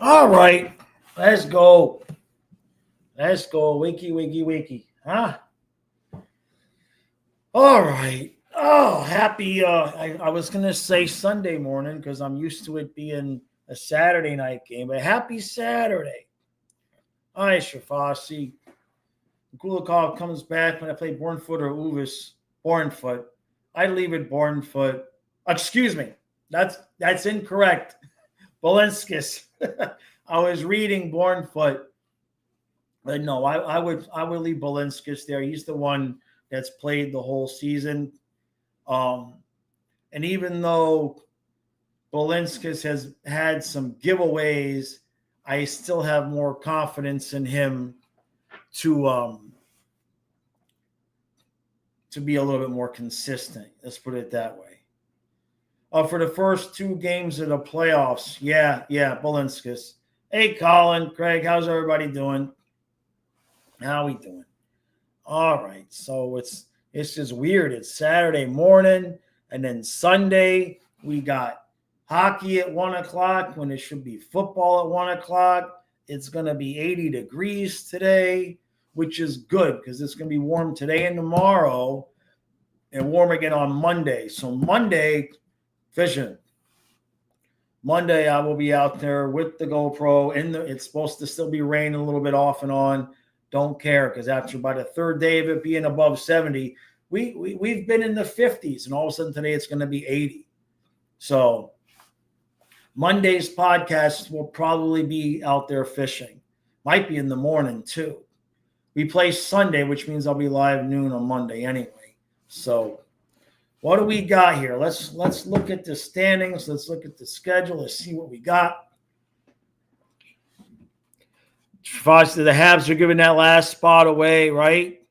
All right, let's go. Let's go. Wiki, wiki, wiki. Huh? All right. Oh, happy. I was going to say Sunday morning because I'm used to it being a Saturday night game, but happy Saturday. All right, Shafasi. Kulikov comes back when I play Bornfoot or Uvis. Bornfoot. I leave it Bornfoot. Excuse me. That's incorrect. Bolinskis. I was reading Bornfoot. But no, I would leave Bolinskis there. He's the one that's played the whole season. Um, and even though Bolinskis has had some giveaways, I still have more confidence in him to to be a little bit more consistent. Let's put it that way. For the first two games of the playoffs, yeah, Bolinskis. Hey, Colin, Craig, how's everybody doing? How we doing? All right. So it's just weird. It's Saturday morning, and then Sunday we got hockey at 1:00 when it should be football at 1:00. It's gonna be 80 degrees today, which is good because it's gonna be warm today and tomorrow, and warm again on Monday. So Monday, fishing. Monday I will be out there with the GoPro. It's supposed to still be raining a little bit off and on. Don't care because after about the third day of it being above 70, we've been in the 50s, and all of a sudden today it's going to be 80. So Monday's podcast will probably be out there fishing. Might be in the morning too. We play Sunday, which means I'll be live noon on Monday anyway. So what do we got here? Let's look at the standings. Let's look at the schedule. Let's see what we got. The Habs are giving that last spot away, right?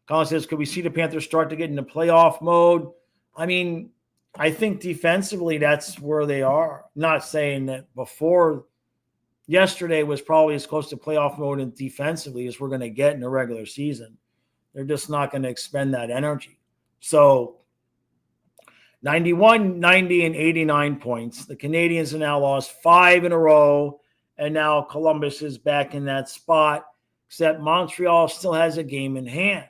Colin says, could we see the Panthers start to get into playoff mode? I mean, I think defensively that's where they are. Not saying that before yesterday was probably as close to playoff mode and defensively as we're going to get in the regular season. They're just not going to expend that energy. So 91, 90, and 89 points. The Canadians have now lost 5 in a row. And now Columbus is back in that spot, except Montreal still has a game in hand.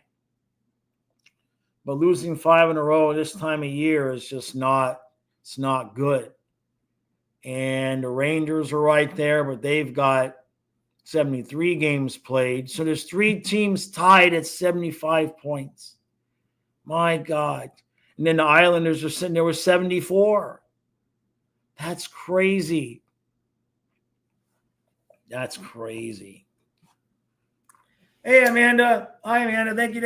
But losing 5 in a row this time of year is just it's not good. And the Rangers are right there, but they've got 73 games played. So there's 3 teams tied at 75 points. My God. And then the Islanders are sitting there with 74. That's crazy. That's crazy. Hey, Amanda. Hi, Amanda. Thank you.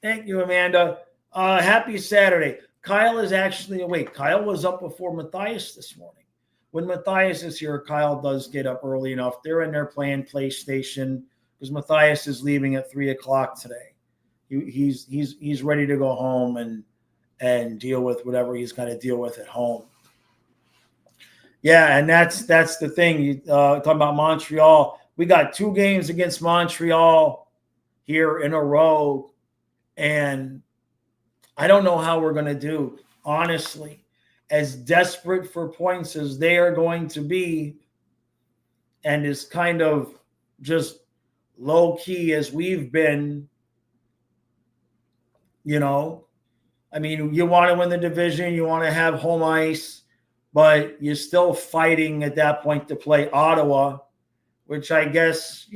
Thank you, Amanda. Happy Saturday. Kyle is actually awake. Kyle was up before Matthias this morning. When Matthias is here, Kyle does get up early enough. They're in there playing PlayStation because Matthias is leaving at 3:00 today. He's ready to go home and deal with whatever he's got to deal with at home. Yeah, and that's the thing. You talking about Montreal. We got 2 games against Montreal here in a row, and I don't know how we're going to do, honestly. As desperate for points as they are going to be, and as kind of just low-key as we've been, I mean, you want to win the division, you want to have home ice, but you're still fighting at that point to play Ottawa, which I guess,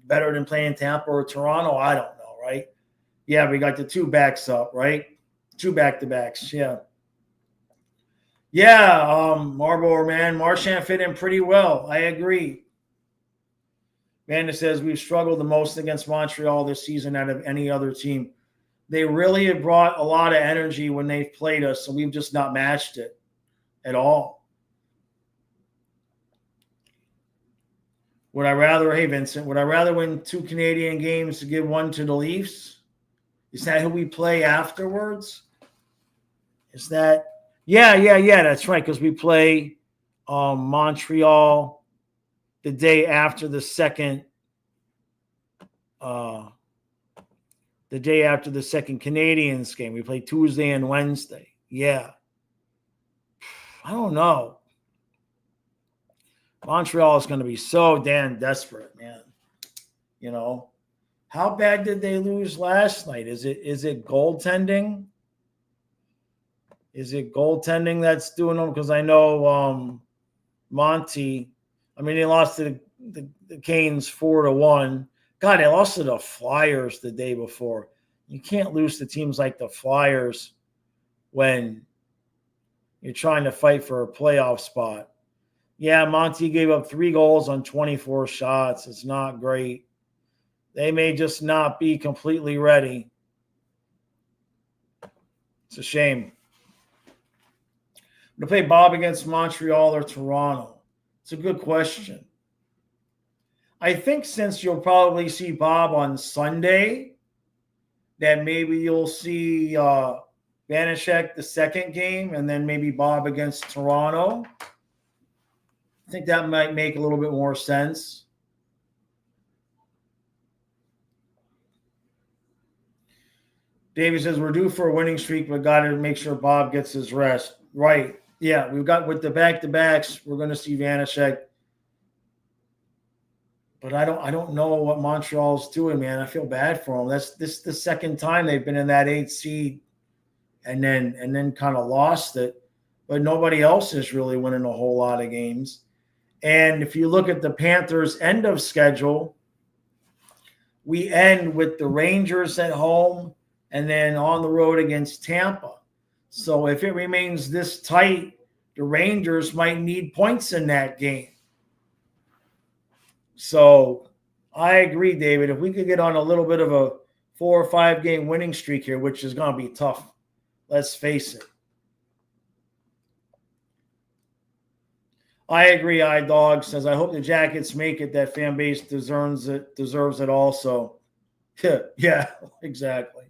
better than playing Tampa or Toronto. I don't know, right? Yeah, we got the 2 backs up, right? 2 back-to-backs, yeah. Yeah, Marlboro, man. Marchand fit in pretty well. I agree. Amanda says we've struggled the most against Montreal this season out of any other team. They really have brought a lot of energy when they've played us, so we've just not matched it at all. Hey, Vincent, would I rather win 2 Canadian games to give 1 to the Leafs? Is that who we play afterwards? Is that? Yeah, that's right, because we play Montreal the day after the second Canadians game. We play Tuesday and Wednesday. Yeah. I don't know. Montreal is going to be so damn desperate, man. You know, how bad did they lose last night? Is it goaltending? Is it goaltending that's doing them? Because I know Monty. I mean, they lost to the Canes 4-1. God, they lost to the Flyers the day before. You can't lose to teams like the Flyers when you're trying to fight for a playoff spot. Yeah, Monty gave up 3 goals on 24 shots. It's not great. They may just not be completely ready. It's a shame. To play Bob against Montreal or Toronto? It's a good question. I think since you'll probably see Bob on Sunday, that maybe you'll see Vanacek the second game, and then maybe Bob against Toronto. I think that might make a little bit more sense. Davey says, we're due for a winning streak, but got to make sure Bob gets his rest. Right. Yeah, we've got with the back-to-backs, we're going to see Vanacek. But I don't know what Montreal's doing, man. I feel bad for them. This the second time they've been in that 8th seed and then kind of lost it. But nobody else is really winning a whole lot of games. And if you look at the Panthers' end of schedule, we end with the Rangers at home and then on the road against Tampa. So if it remains this tight, the Rangers might need points in that game. So I agree, David. If we could get on a little bit of a 4 or 5 game winning streak here, which is going to be tough, let's face it. I agree, iDog says, I hope the Jackets make it. That fan base deserves it also. Yeah, exactly.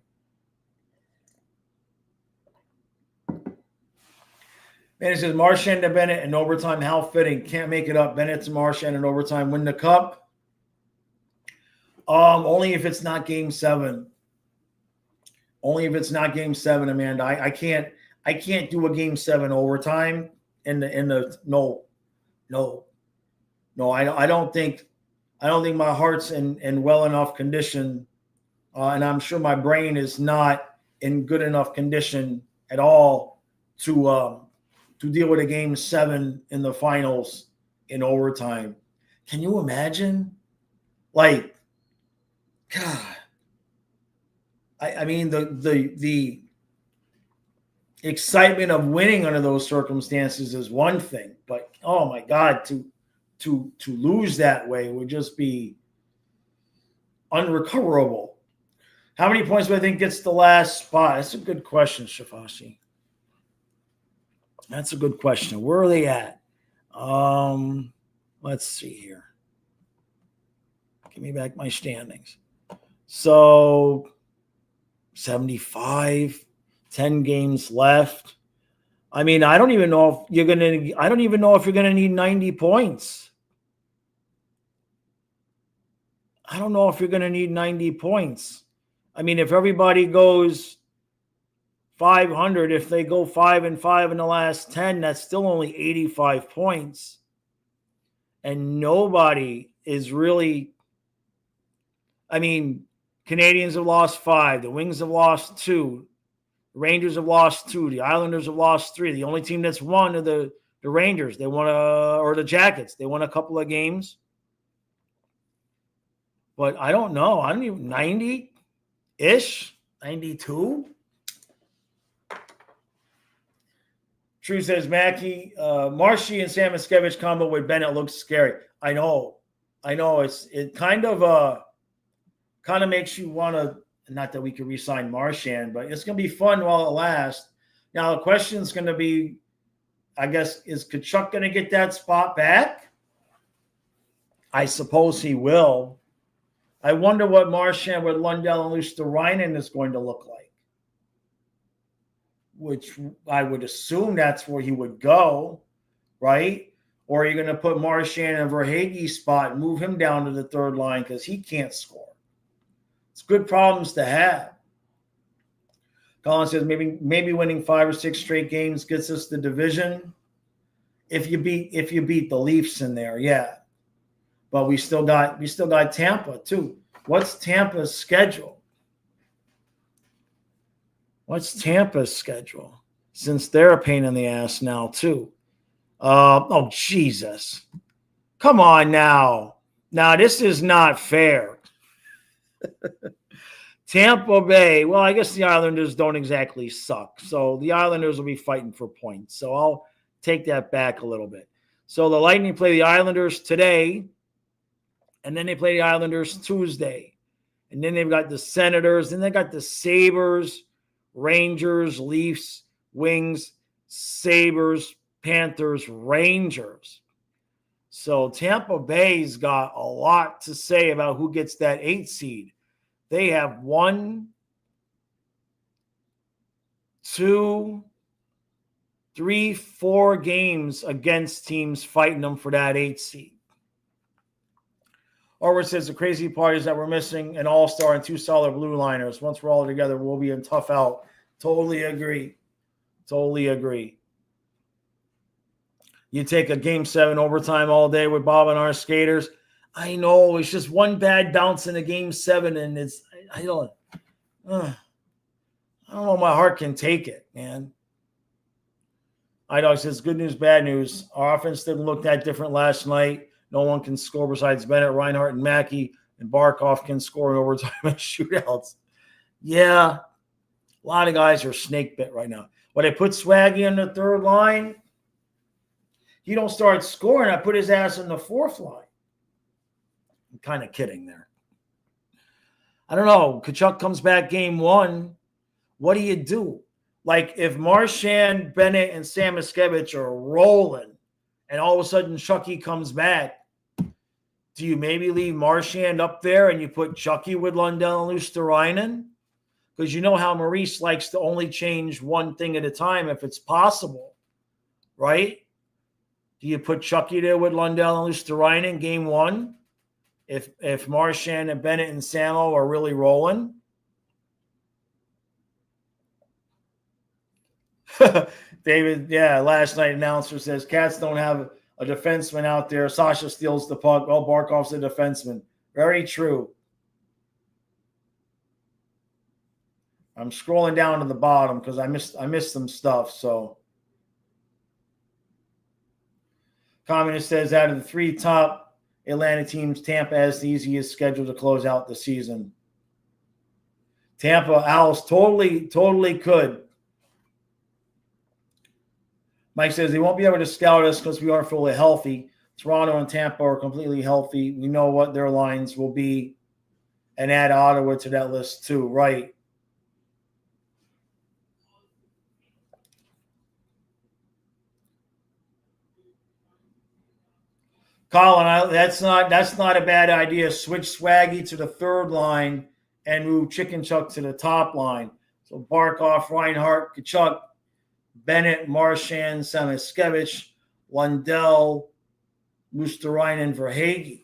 And it says Marchand to Bennett in overtime. How fitting. Can't make it up. Bennett to Marchand in overtime. Win the cup. Only if it's not game 7. Only if it's not game 7, Amanda. I can't do a game 7 overtime in the no. I don't think my heart's in well enough condition. And I'm sure my brain is not in good enough condition at all to deal with a game 7 in the finals in overtime. Can you imagine? Like, God, I mean, the excitement of winning under those circumstances is one thing, but oh my God, to lose that way would just be unrecoverable. How many points do I think gets the last spot? That's a good question, Shafashi. That's a good question. Where are they at? Let's see here. Give me back my standings. So 75, 10 games left. I mean, I don't even know if you're gonna need 90 points. I don't know if you're gonna need 90 points. I mean, if everybody goes 500, if they go 5-5 in the last 10, that's still only 85 points. And nobody is really, I mean, Canadians have lost 5. The Wings have lost 2. The Rangers have lost 2. The Islanders have lost 3. The only team that's won are the Rangers. They won or the Jackets. They won a couple of games. But I don't know. I don't even 90-ish, 92. True says Mackey, Marshy and Sam Miskevich combo with Bennett looks scary. I know. It kind of makes you want to. Not that we could re-sign Marchand, but it's going to be fun while it lasts. Now the question is going to be, I guess, is Tkachuk going to get that spot back? I suppose he will. I wonder what Marchand with Lundell and Luosterainen is going to look like. Which I would assume that's where he would go, right? Or are you going to put Marchand in Verhaeghe's spot and move him down to the third line because he can't score? It's good problems to have. Colin says maybe winning 5 or 6 straight games gets us the division. if you beat the Leafs in there, yeah. But we still got Tampa too. What's Tampa's schedule? What's Tampa's schedule? Since they're a pain in the ass now too. Oh Jesus. Come on now. Now this is not fair. Tampa Bay. Well, I guess the Islanders don't exactly suck. So the Islanders will be fighting for points. So I'll take that back a little bit. So the Lightning play the Islanders today, and then they play the Islanders Tuesday. And then they've got the Senators, then they got the Sabres, Rangers, Leafs, Wings, Sabres, Panthers, Rangers. So Tampa Bay's got a lot to say about who gets that 8 seed. They have 1, 2, 3, 4 games against teams fighting them for that 8 seed. Orward says the crazy part is that we're missing an all-star and 2 solid blue liners. Once we're all together, we'll be in tough out. Totally agree. You take a game 7 overtime all day with Bob and our skaters. I know it's just one bad bounce in a game 7, and I don't know. My heart can take it, man. Idog says good news, bad news. Our offense didn't look that different last night. No one can score besides Bennett, Reinhart, and Mackey, and Barkov can score in overtime and shootouts. Yeah, a lot of guys are snake bit right now. When I put Swaggy on the 3rd line, he don't start scoring. I put his ass on the 4th line. I'm kind of kidding there. I don't know. Tkachuk comes back game 1. What do you do? Like if Marchand, Bennett, and Sam Miskevich are rolling, and all of a sudden Chucky comes back, do you maybe leave Marchand up there and you put Chucky with Lundell and Luosterainen? Because you know how Maurice likes to only change one thing at a time if it's possible, right? Do you put Chucky there with Lundell and Luosterainen game 1? If Marchand and Bennett and Samo are really rolling? David, last night announcer says Cats don't have a defenseman out there. Sasha steals the puck. Well, Barkov's a defenseman. Very true. I'm scrolling down to the bottom because I missed some stuff. So Communist says out of the 3 top Atlantic teams, Tampa has the easiest schedule to close out the season. Tampa, Owls totally could. Mike says they won't be able to scout us because we aren't fully healthy. Toronto and Tampa are completely healthy. We know what their lines will be, and add Ottawa to that list too, right? Colin, that's not a bad idea. Switch Swaggy to the 3rd line and move Chicken Chuck to the top line. So Barkov, Reinhart, Tkachuk, Bennett, Marchand, Samiskevich, Lundell, Luosterainen, Verhaeghe.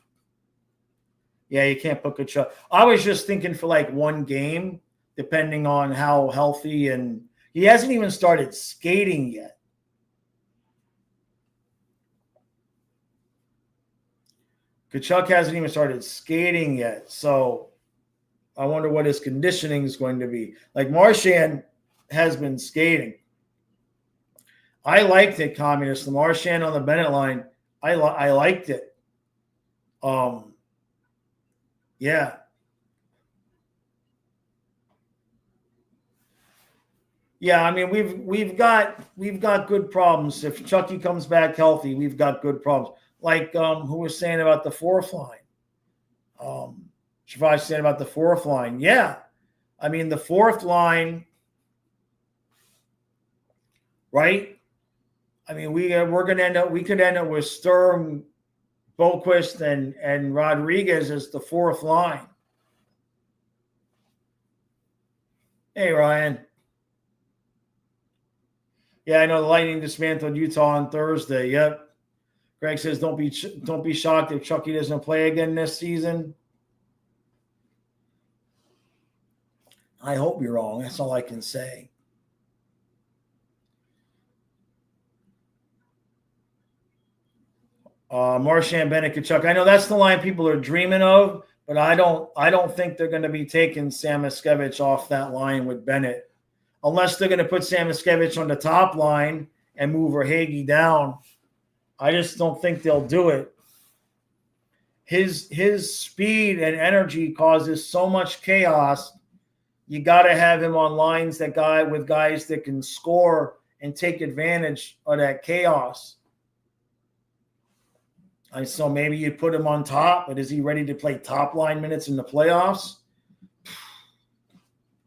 Yeah, you can't put Tkachuk. I was just thinking for like 1 game, depending on how healthy, and he hasn't even started skating yet. Tkachuk hasn't even started skating yet, so I wonder what his conditioning is going to be. Like Marchand has been skating. I liked it, Communist. The Marchand on the Bennett line, I liked it. Yeah. Yeah, I mean we've got good problems. If Chucky comes back healthy, we've got good problems. Like who was saying about the 4th line? Shavai saying about the 4th line. Yeah. I mean the 4th line, right? I mean we could end up with Sturm, Boquist, and Rodriguez as the 4th line. Hey Ryan. Yeah, I know the Lightning dismantled Utah on Thursday. Yep. Greg says, don't be shocked if Chucky doesn't play again this season. I hope you're wrong. That's all I can say. Marchand, Bennett, Kachuk. I know that's the line people are dreaming of, but I don't think they're going to be taking Samoskevich off that line with Bennett, unless they're going to put Samoskevich on the top line and move Verhaeghe down. I just don't think they'll do it. His speed and energy causes so much chaos. You got to have him on lines with guys that can score and take advantage of that chaos. So maybe you put him on top, but is he ready to play top line minutes in the playoffs?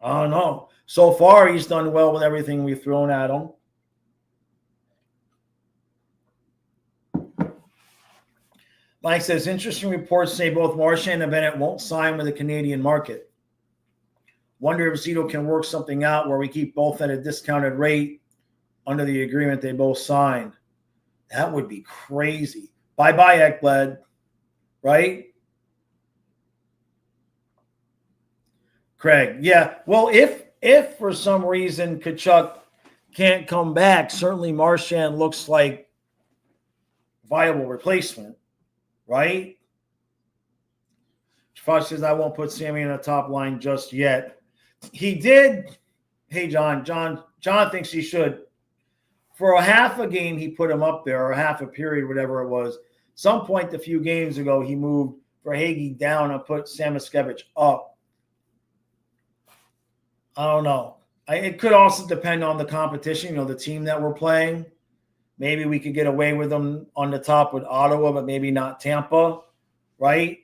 I don't know. So far, he's done well with everything we've thrown at him. Mike says, interesting reports say both Marchand and Bennett won't sign with the Canadian market. Wonder if Zito can work something out where we keep both at a discounted rate under the agreement they both signed. That would be crazy. Bye-bye, Ekblad. Right? Craig, yeah. Well, if for some reason Kachuk can't come back, certainly Marchand looks like viable replacement. Right? Fox says, I won't put Sammy in the top line just yet. He did. Hey, John thinks he should. For a half a game, he put him up there, or half a period, whatever it was. Some point a few games ago, he moved Verhaeghe down and put Samoskevich up. I don't know. It could also depend on the competition, the team that we're playing. Maybe we could get away with them on the top with Ottawa, but maybe not Tampa, right?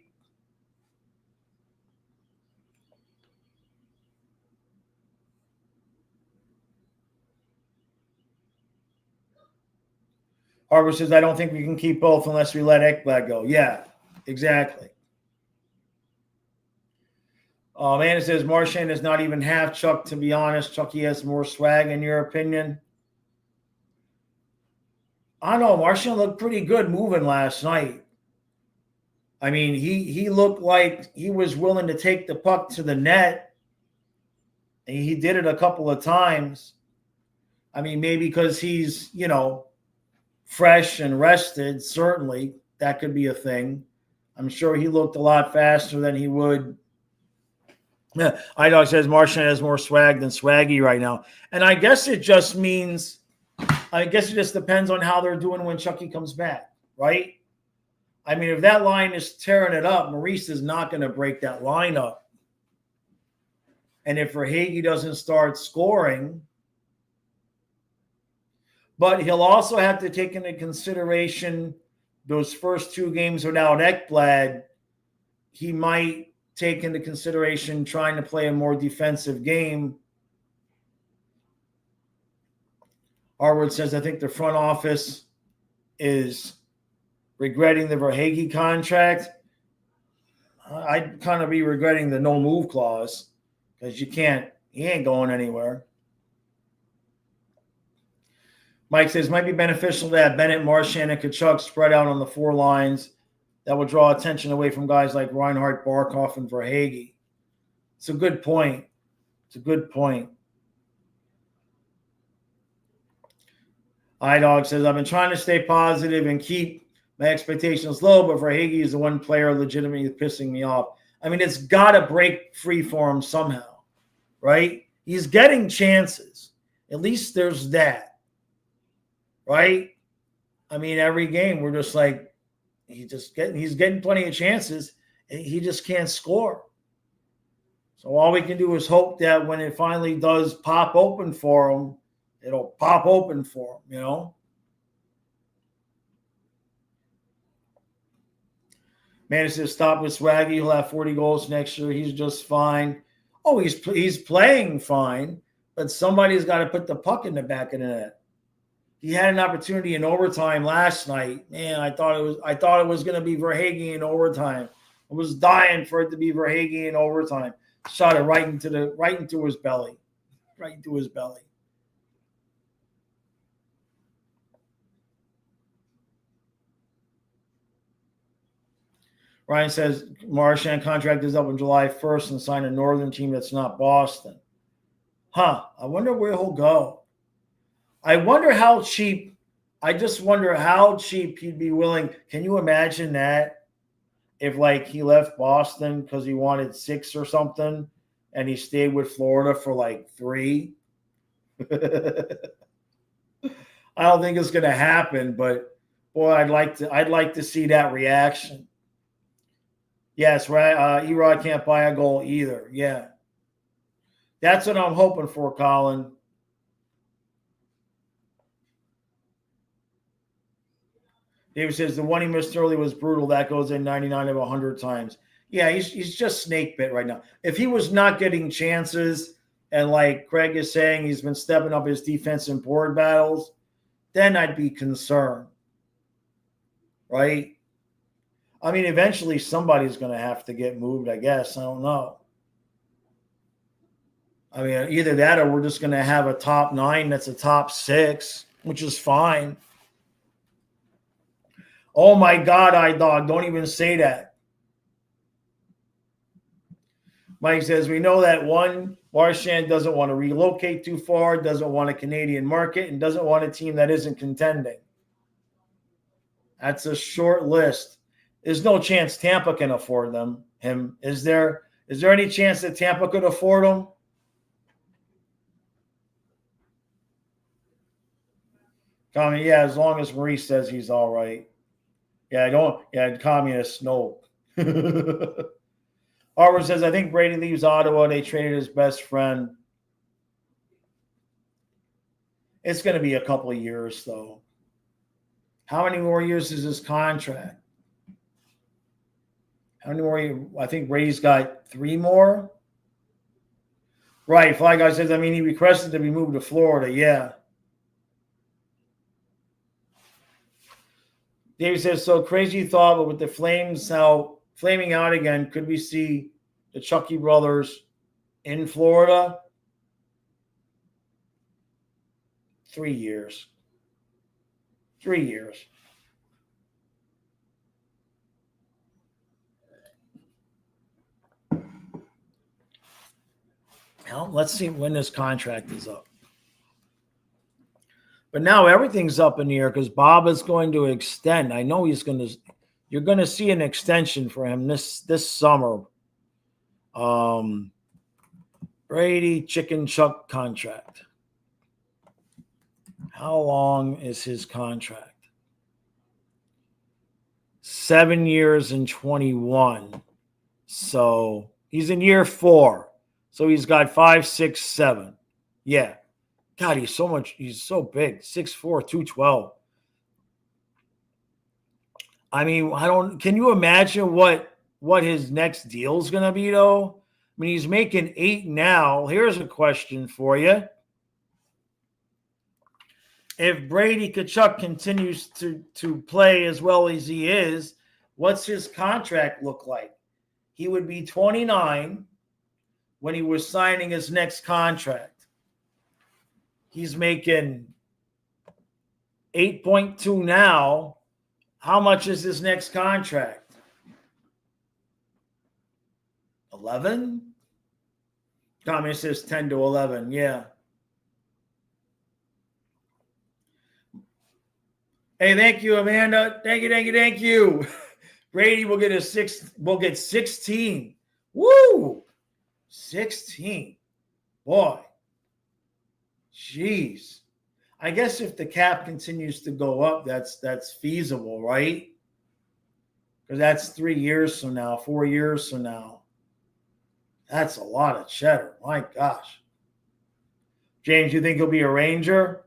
Harbour says, I don't think we can keep both unless we let Ekblad go. Yeah, exactly. Amanda says, Marchand is not even half Chuck, to be honest. Chucky has more swag, in your opinion. I don't know. Marchand looked pretty good moving last night. I mean, he looked like he was willing to take the puck to the net. And he did it a couple of times. I mean, maybe because he's, fresh and rested. Certainly, that could be a thing. I'm sure he looked a lot faster than he would. Yeah, iDog says Marchand has more swag than Swaggy right now. And I guess it just depends on how they're doing when Chucky comes back, right? I mean, if that line is tearing it up, Maurice is not going to break that line up. And if Verhaeghe doesn't start scoring, but he'll also have to take into consideration those first two games without Ekblad, he might take into consideration trying to play a more defensive game. Harwood says, I think the front office is regretting the Verhaeghe contract. I'd kind of be regretting the no move clause because he ain't going anywhere. Mike says, might be beneficial to have Bennett, Marchand, and Kachuk spread out on the four lines. That will draw attention away from guys like Reinhart, Barkov, and Verhaeghe. It's a good point. iDog says, I've been trying to stay positive and keep my expectations low, but Verhaeghe is the one player legitimately pissing me off. I mean, it's got to break free for him somehow, right? He's getting chances. At least there's that, right? I mean, every game we're just like, he's getting plenty of chances, and he just can't score. So all we can do is hope that when it finally does pop open for him, it'll pop open for him, Man, it says stop with Swaggy. He'll have 40 goals next year. He's just fine. Oh, he's playing fine, but somebody's got to put the puck in the back of the net. He had an opportunity in overtime last night. Man, I thought it was going to be Verhaeghe in overtime. I was dying for it to be Verhaeghe in overtime. Shot it right into his belly. Right into his belly. Ryan says Marchand contract is up on July 1st and sign a northern team that's not Boston. I wonder where he'll go. I wonder how cheap I just wonder how cheap he'd be willing. Can you imagine that if like he left Boston because he wanted 6 or something and he stayed with Florida for like 3? I don't think it's going to happen, but boy, I'd like to see that reaction. Yes, right. Erod can't buy a goal either. Yeah, that's what I'm hoping for, Colin. David says the one he missed early was brutal. That goes in 99 of 100 times. Yeah, he's just snake bit right now. If he was not getting chances, and like Craig is saying, he's been stepping up his defense in board battles, then I'd be concerned, right? I mean, eventually somebody's going to have to get moved, I guess. I don't know. I mean, either that or we're just going to have a top 9 that's a top 6, which is fine. Oh, my God, iDog, don't even say that. Mike says, we know that one, Marchand doesn't want to relocate too far, doesn't want a Canadian market, and doesn't want a team that isn't contending. That's a short list. There's no chance Tampa can afford him. Is there any chance that Tampa could afford him? Yeah, as long as Maurice says he's all right. Yeah, communists, no. Harvard says, I think Brady leaves Ottawa. They traded his best friend. It's going to be a couple of years, though. How many more years is his contract? How many more years? I think Brady's got 3 more. Right. Fly Guy says, I mean, he requested to be moved to Florida. Yeah. David says, so crazy thought, but with the Flames now flaming out again, could we see the Chucky brothers in Florida? 3 years. 3 years. Well, let's see when this contract is up. But now everything's up in the air because Bob is going to extend. I know you're going to see an extension for him this summer. Brady Chicken Chuck contract. How long is his contract? 7 years and 21. So he's in year 4. So he's got 5, 6, 7. Yeah. God, he's so big. 6'4", 212. I mean, can you imagine what his next deal is going to be, though? I mean, he's making 8 now. Here's a question for you. If Brady Tkachuk continues to play as well as he is, what's his contract look like? He would be 29 when he was signing his next contract. He's making 8.2 now. How much is his next contract? 11? Tommy says 10 to 11. Yeah. Hey, thank you, Amanda. Thank you. Brady will get 16. Woo! 16. Boy. Jeez. I guess if the cap continues to go up, that's feasible, right? Because that's 3 years from now, 4 years from now. That's a lot of cheddar. My gosh. James, you think he'll be a Ranger?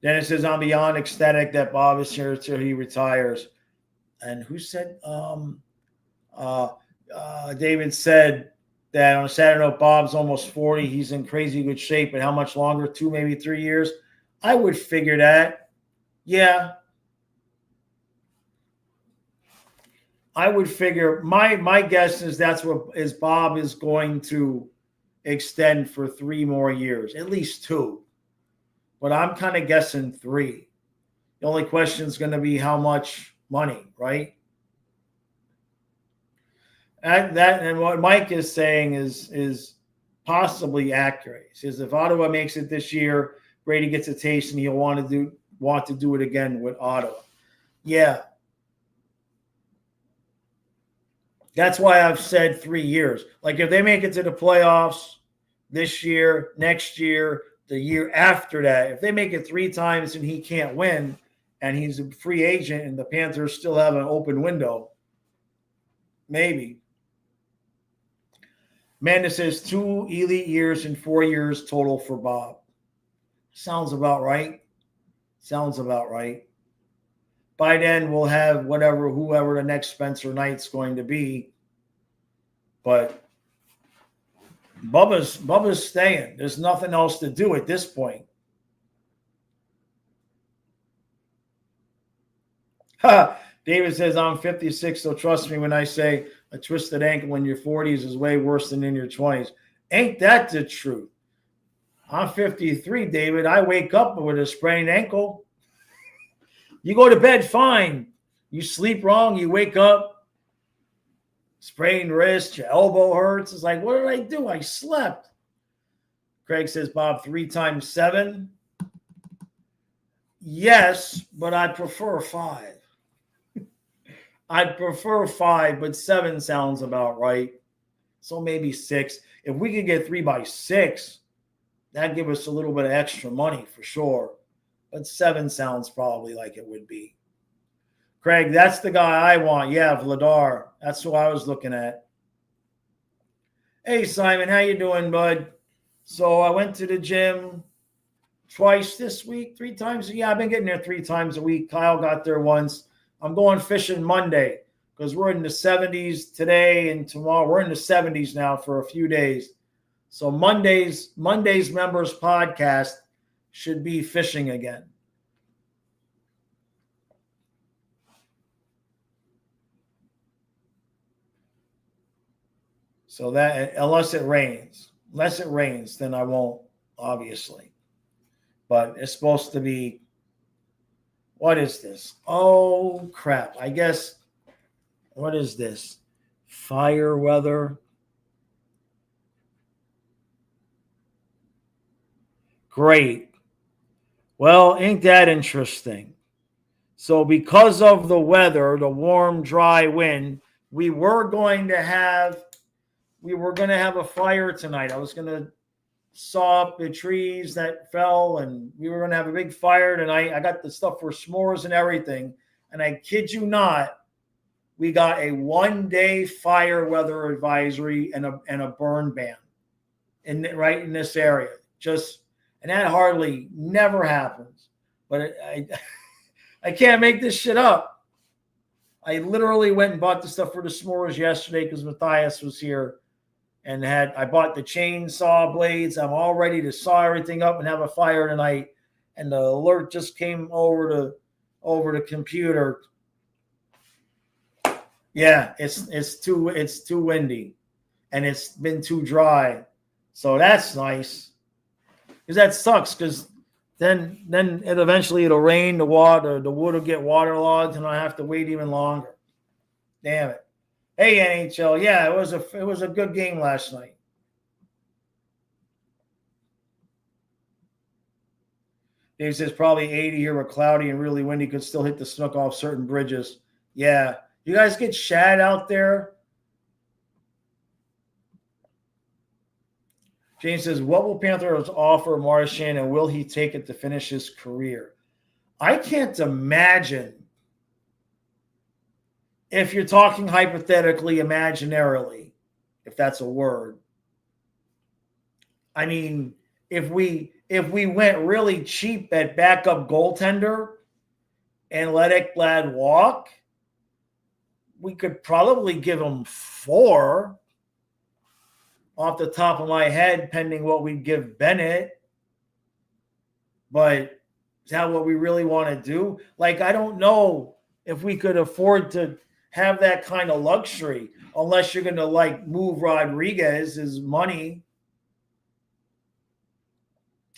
Dennis says, I'm beyond ecstatic that Bob is here till he retires. And who said? David said that on a Saturday note, Bob's almost 40. He's in crazy good shape. And how much longer? 2, maybe 3 years? I would figure that. Yeah. I would figure my guess is Bob is going to extend for 3 more years, at least 2. But I'm kind of guessing 3. The only question is going to be how much money, right? And what Mike is saying is possibly accurate. He says if Ottawa makes it this year, Brady gets a taste and he'll want to do it again with Ottawa. Yeah. That's why I've said 3 years. Like if they make it to the playoffs this year, next year, the year after that, if they make it 3 times and he can't win and he's a free agent and the Panthers still have an open window, maybe. Amanda says 2 elite years and 4 years total for Bob. Sounds about right. Sounds about right. By then, we'll have whoever the next Spencer Knight's going to be. But Bubba's staying. There's nothing else to do at this point. David says, I'm 56, so trust me when I say a twisted ankle in your 40s is way worse than in your 20s. Ain't that the truth? I'm 53, David. I wake up with a sprained ankle. You go to bed fine. You sleep wrong. You wake up, sprained wrist, your elbow hurts. It's like, what did I do? I slept. Craig says, Bob, 3 times 7. Yes, but I prefer 5. I'd prefer 5, but 7 sounds about right. So maybe 6. If we could get 3 by 6, that'd give us a little bit of extra money for sure. But 7 sounds probably like it would be. Craig, that's the guy I want. Yeah, Vladar. That's who I was looking at. Hey, Simon, how you doing, bud? So I went to the gym twice this week, 3 times. Yeah, I've been getting there 3 times a week. Kyle got there once. I'm going fishing Monday because we're in the 70s today and tomorrow. We're in the 70s now for a few days. So Monday's members podcast should be fishing again. So that unless it rains, then I won't, obviously. But it's supposed to be. What is this? Oh, crap. I guess, what is this? Fire weather. Great. Well, ain't that interesting? So because of the weather, the warm, dry wind, we were going to have a fire tonight. I was going to saw up the trees that fell, and we were going to have a big fire tonight. I got the stuff for s'mores and everything. And I kid you not, we got a 1-day fire weather advisory and a burn ban right in this area. And that hardly never happens. But I can't make this shit up. I literally went and bought the stuff for the s'mores yesterday because Matthias was here. And I bought the chainsaw blades. I'm all ready to saw everything up and have a fire tonight. And the alert just came over the computer. Yeah, it's too windy, and it's been too dry. So that's nice. Because that sucks. Because then it'll rain. The wood will get waterlogged, and I have to wait even longer. Damn it. Hey, NHL. Yeah, it was a good game last night. Dave says probably 80 here, but cloudy and really windy. Could still hit the snook off certain bridges. Yeah. You guys get shad out there? James says, what will Panthers offer Marchand, and will he take it to finish his career? I can't imagine. If you're talking hypothetically, imaginarily, if that's a word. I mean, if we went really cheap at backup goaltender and let Ekblad walk, we could probably give him 4 off the top of my head, pending what we'd give Bennett. But is that what we really want to do? Like, I don't know if we could afford to have that kind of luxury unless you're going to move Rodriguez's money.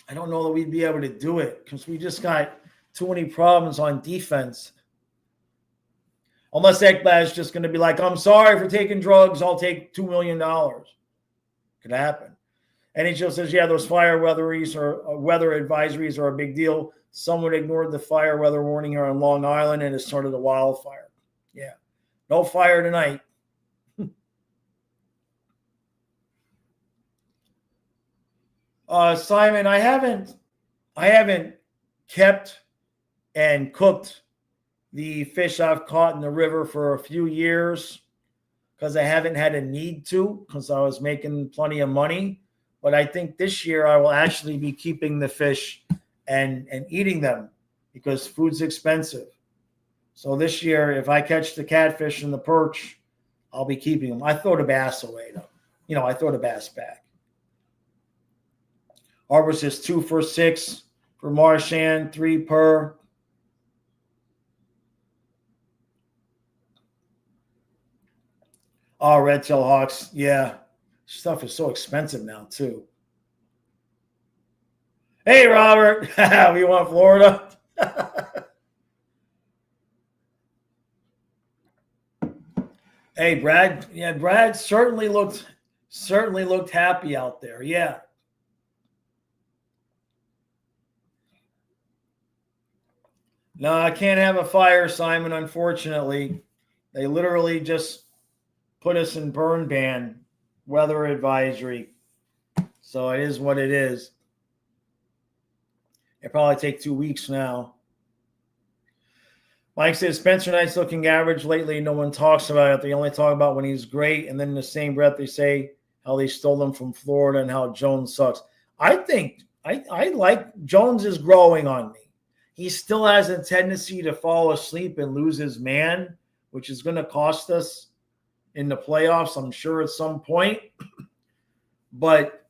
I don't know that we'd be able to do it because we just got too many problems on defense. Unless Ekblad is just going to be like, I'm sorry for taking drugs. I'll take $2 million. Could happen. NHL says, yeah, those weather advisories are a big deal. Someone ignored the fire weather warning here on Long Island and it started a wildfire. Yeah. No fire tonight. Simon, I haven't kept and cooked the fish I've caught in the river for a few years because I haven't had a need to because I was making plenty of money. But I think this year I will actually be keeping the fish and eating them because food's expensive. So this year, if I catch the catfish and the perch, I'll be keeping them. I throw the bass away, though. I throw the bass back. Arbor says 2 for 6 for Marchand, 3 per. Oh, red-tail hawks. Yeah. Stuff is so expensive now, too. Hey, Robert. We want Florida. Hey, Brad. Yeah, Brad certainly looked happy out there. Yeah. No, I can't have a fire, Simon, unfortunately. They literally just put us in burn ban, weather advisory. So it is what it is. It'll probably take 2 weeks now. Mike says, Spencer Knight's looking average lately. No one talks about it. They only talk about when he's great. And then in the same breath, they say how they stole him from Florida and how Jones sucks. I think I like Jones is growing on me. He still has a tendency to fall asleep and lose his man, which is going to cost us in the playoffs, I'm sure, at some point. But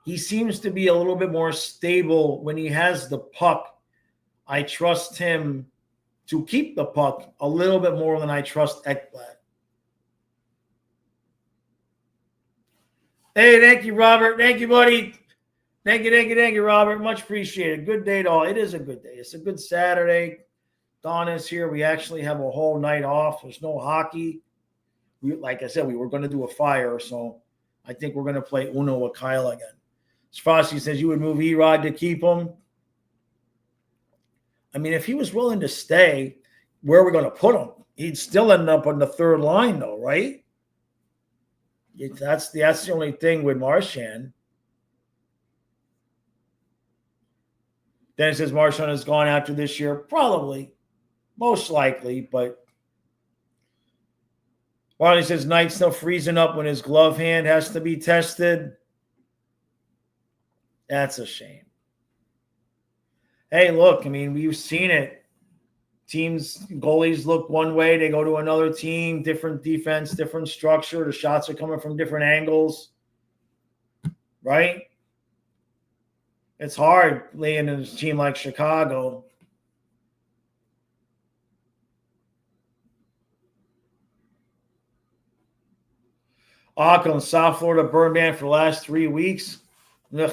he seems to be a little bit more stable when he has the puck. I trust him to keep the puck a little bit more than I trust Ekblad. Hey, thank you, Robert. Thank you, buddy. Thank you, Robert. Much appreciated. Good day to all. It is a good day. It's a good Saturday. Dawn is here. We actually have a whole night off. There's no hockey. Like I said, we were going to do a fire, so I think we're going to play Uno with Kyle again. Frosty says you would move Erod to keep him. I mean, if he was willing to stay, where are we going to put him? He'd still end up on the third line, though, right? That's the only thing with Marchand. Then it says Marchand has gone after this year. Probably. Most likely, but Ronnie says Knight's still freezing up when his glove hand has to be tested. That's a shame. Hey, look, I mean, we've seen it. Goalies look one way, they go to another team, different defense, different structure. The shots are coming from different angles, right? It's hard playing in a team like Chicago. Auckland, South Florida burn ban for the last 3 weeks. Ugh.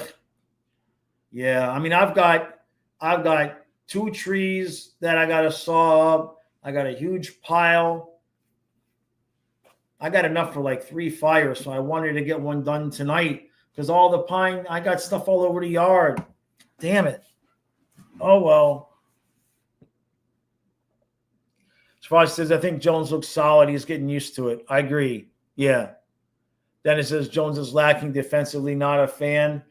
Yeah, I mean, I've got 2 trees that I got to saw up. I got a huge pile. I got enough for like 3 fires, so I wanted to get one done tonight because all the pine, I got stuff all over the yard. Damn it. Oh, well. Sparks says, I think Jones looks solid. He's getting used to it. I agree. Yeah. Dennis says Jones is lacking defensively, not a fan.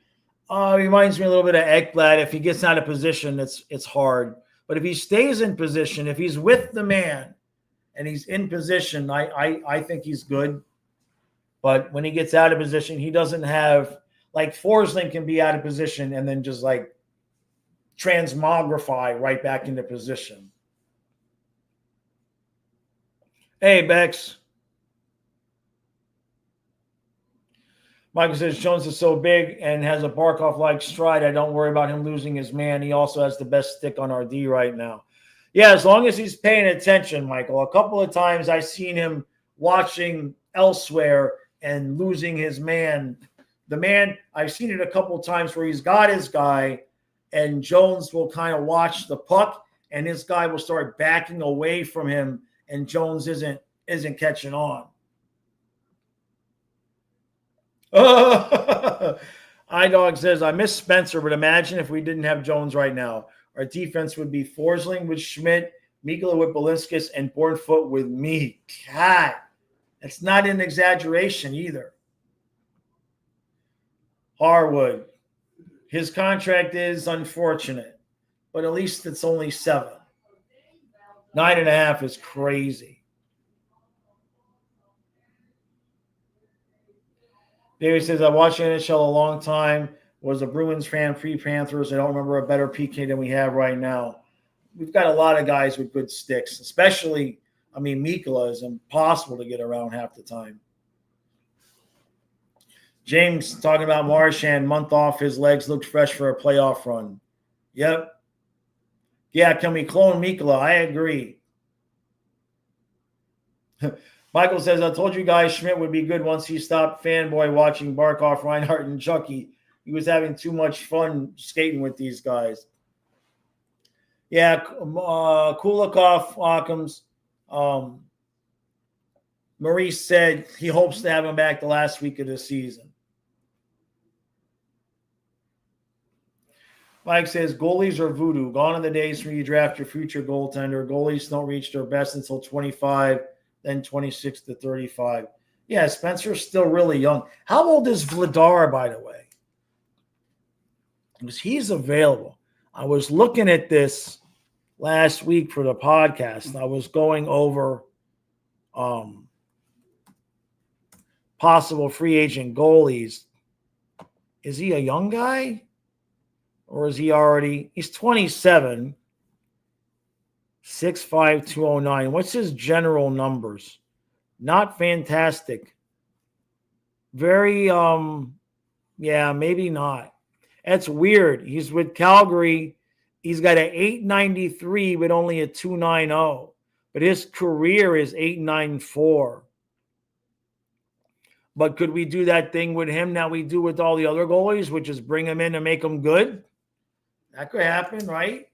Reminds me a little bit of Ekblad. If he gets out of position, it's hard. But if he stays in position, if he's with the man and he's in position, I think he's good. But when he gets out of position, he doesn't have – like Forsling can be out of position and then just like transmogrify right back into position. Hey, Bex. Michael says Jones is so big and has a Barkov-like stride. I don't worry about him losing his man. He also has the best stick on RD right now. Yeah, as long as he's paying attention, Michael. A couple of times I've seen him watching elsewhere and losing his man. The man, I've seen it a couple of times where he's got his guy and Jones will kind of watch the puck and his guy will start backing away from him and Jones isn't catching on. iDog says, I miss Spencer, but imagine if we didn't have Jones right now. Our defense would be Forsling with Schmidt, Mikula with Balinskis, and Bornfoot with me. God, that's not an exaggeration either. Harwood, his contract is unfortunate, but at least it's only 7. 9.5 is crazy. David says, I watched NHL a long time, was a Bruins fan, pre-Panthers. I don't remember a better PK than we have right now. We've got a lot of guys with good sticks, especially, Mikula is impossible to get around half the time. James talking about Marchand, month off, his legs looked fresh for a playoff run. Yep. Yeah, can we clone Mikula? I agree. Michael says, I told you guys Schmidt would be good once he stopped fanboy watching Barkov, Reinhart, and Chucky. He was having too much fun skating with these guys. Yeah, Kulikov, Occam's. Maurice said he hopes to have him back the last week of the season. Mike says, goalies are voodoo. Gone are the days when you draft your future goaltender. Goalies don't reach their best until 25, then 26 to 35. Yeah, Spencer's still really young. How old is Vladar, by the way? Because he's available. I was looking at this last week for the podcast. I was going over possible free agent goalies. Is he a young guy? Or is he already? He's 27. 6'5", 209. What's his general numbers? Not fantastic. Very, yeah, maybe not. That's weird. He's with Calgary. He's got an 893 with only a 290. But his career is 894. But could we do that thing with him that we do with all the other goalies, which is bring him in and make him good? That could happen, right?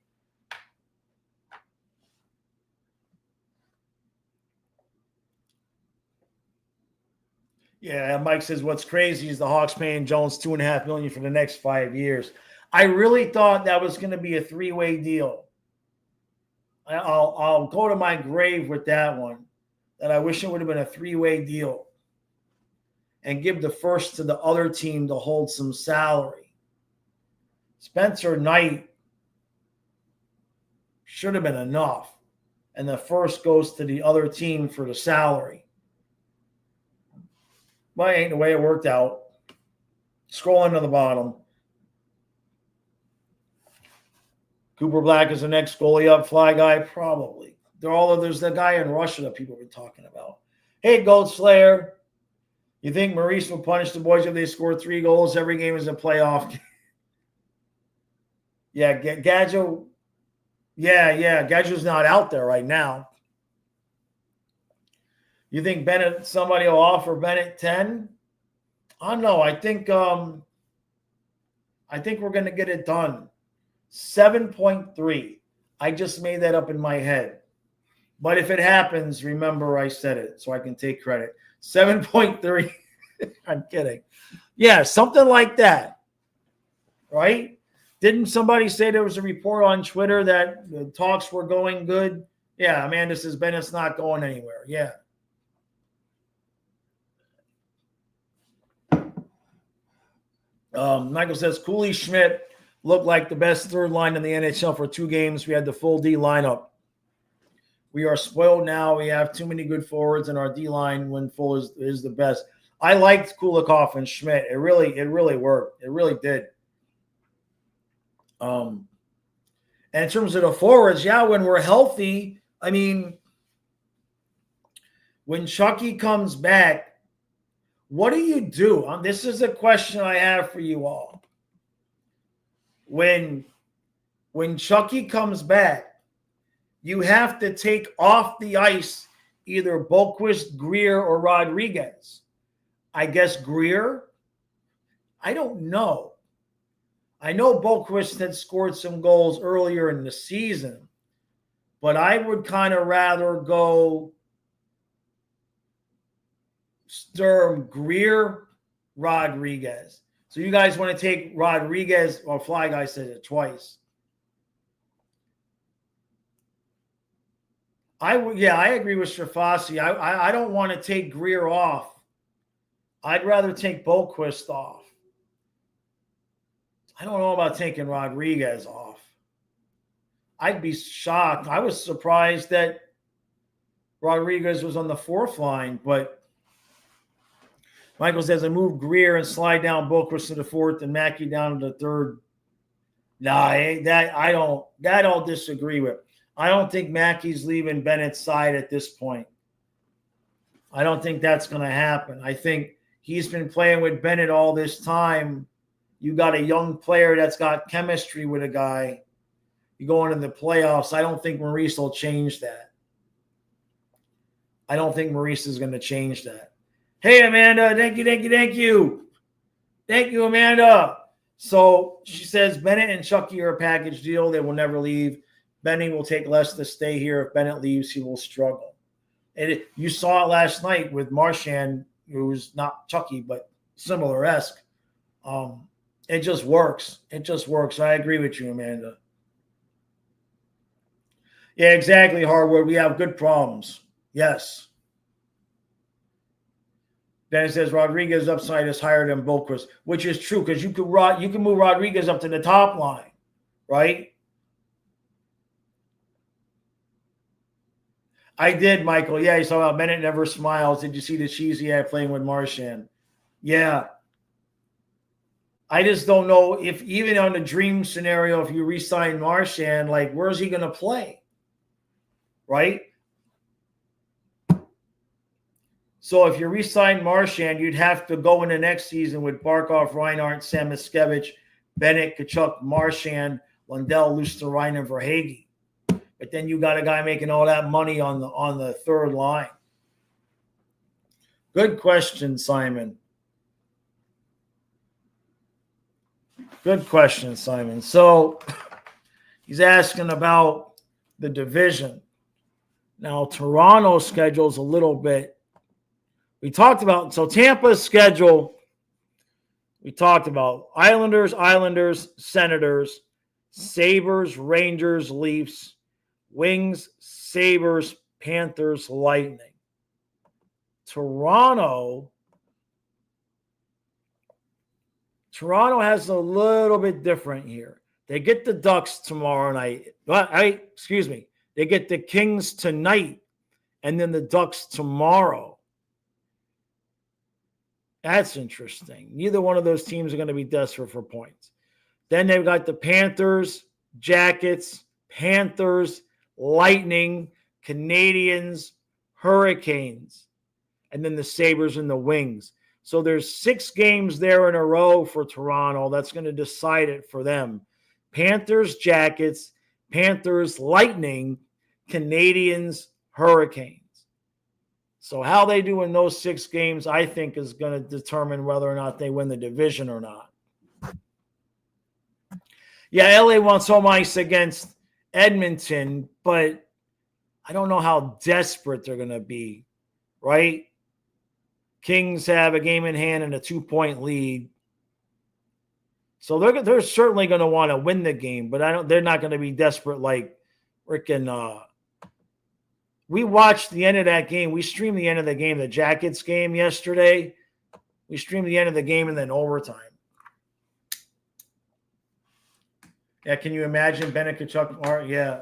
Yeah, Mike says what's crazy is the Hawks paying Jones $2.5 million for the next 5 years. I really thought that was going to be a 3-way deal. I'll go to my grave with that one. That I wish it would have been a 3-way deal, and give the first to the other team to hold some salary. Spencer Knight should have been enough, and the first goes to the other team for the salary. But ain't the way it worked out. Scrolling to the bottom. Cooper Black is the next goalie up, fly guy, probably. There's the guy in Russia that people have been talking about. Hey, Gold Slayer. You think Maurice will punish the boys if they score 3 goals every game as a playoff game? Yeah, Gadjo. Yeah, Gadjo's not out there right now. You think somebody will offer Bennett 10? I don't know. I think we're going to get it done. 7.3. I just made that up in my head. But if it happens, remember I said it so I can take credit. 7.3. I'm kidding. Yeah, something like that. Right? Didn't somebody say there was a report on Twitter that the talks were going good? Yeah, Amanda says Bennett's not going anywhere. Yeah. Michael says Cooley Schmidt looked like the best third line in the NHL for 2 games. We had the full D lineup. We are spoiled now. We have too many good forwards, and our D line, when full, is the best. I liked Kulikov and Schmidt. It really worked. It really did. And in terms of the forwards, yeah, when we're healthy, when Chucky comes back, what do you do? This is a question I have for you all. When Chucky comes back, you have to take off the ice either Boquist, Greer, or Rodriguez. I guess Greer? I don't know. I know Boquist had scored some goals earlier in the season, but I would kind of rather go Sturm, Greer, Rodriguez. So you guys want to take Rodriguez, or Fly Guy said it twice. I agree with Strafasi. I don't want to take Greer off. I'd rather take Boquist off. I don't know about taking Rodriguez off. I'd be shocked. I was surprised that Rodriguez was on the fourth line, but Michael says I move Greer and slide down Boquist to the fourth and Mackey down to the third. Nah, that I'll disagree with. I don't think Mackey's leaving Bennett's side at this point. I don't think that's going to happen. I think he's been playing with Bennett all this time. You got a young player that's got chemistry with a guy. You go into the playoffs. I don't think Maurice will change that. I don't think Maurice is going to change that. Hey, Amanda. Thank you. Thank you, Amanda. So she says Bennett and Chucky are a package deal. They will never leave. Benny will take less to stay here. If Bennett leaves, he will struggle. And you saw it last night with Marchand, who's not Chucky, but similar-esque. It just works. It just works. I agree with you, Amanda. Yeah, exactly, Harwood. We have good problems. Yes. Then it says Rodriguez upside is higher than Boquist, which is true because you can move Rodriguez up to the top line, right? I did, Michael. Yeah, you saw how Bennett never smiles. Did you see the cheesy ad playing with Marchand? Yeah. I just don't know if even on the dream scenario, if you re-sign Marchand, like where's he going to play? Right? So if you re-sign Marchand, you'd have to go in the next season with Barkov, Reinhart, Sam Miskevich, Bennett, Kachuk, Marchand, Lundell, Luster-Reiner, Verhaeghe. But then you got a guy making all that money on the third line. Good question, Simon. Good question, Simon. So he's asking about the division. Now, Toronto's schedule is a little bit. We talked about, so Tampa's schedule, we talked about Islanders, Senators, Sabres, Rangers, Leafs, Wings, Sabres, Panthers, Lightning. Toronto has a little bit different here. They get the Ducks tomorrow night. They get the Kings tonight and then the Ducks tomorrow. That's interesting. Neither one of those teams are going to be desperate for points. Then they've got the Panthers, Jackets, Panthers, Lightning, Canadians, Hurricanes, and then the Sabres and the Wings. So there's 6 games there in a row for Toronto. That's going to decide it for them. Panthers, Jackets, Panthers, Lightning, Canadians, Hurricanes. So how they do in those 6 games, I think, is going to determine whether or not they win the division or not. Yeah, LA wants home ice against Edmonton, but I don't know how desperate they're going to be, right? Kings have a game in hand and a 2-point lead. So they're certainly going to want to win the game, but they're not going to be desperate like freaking we watched the end of that game. We streamed the end of the game, the Jackets game yesterday. We streamed the end of the game and then overtime. Yeah, can you imagine Bennett, Kachuk? Yeah.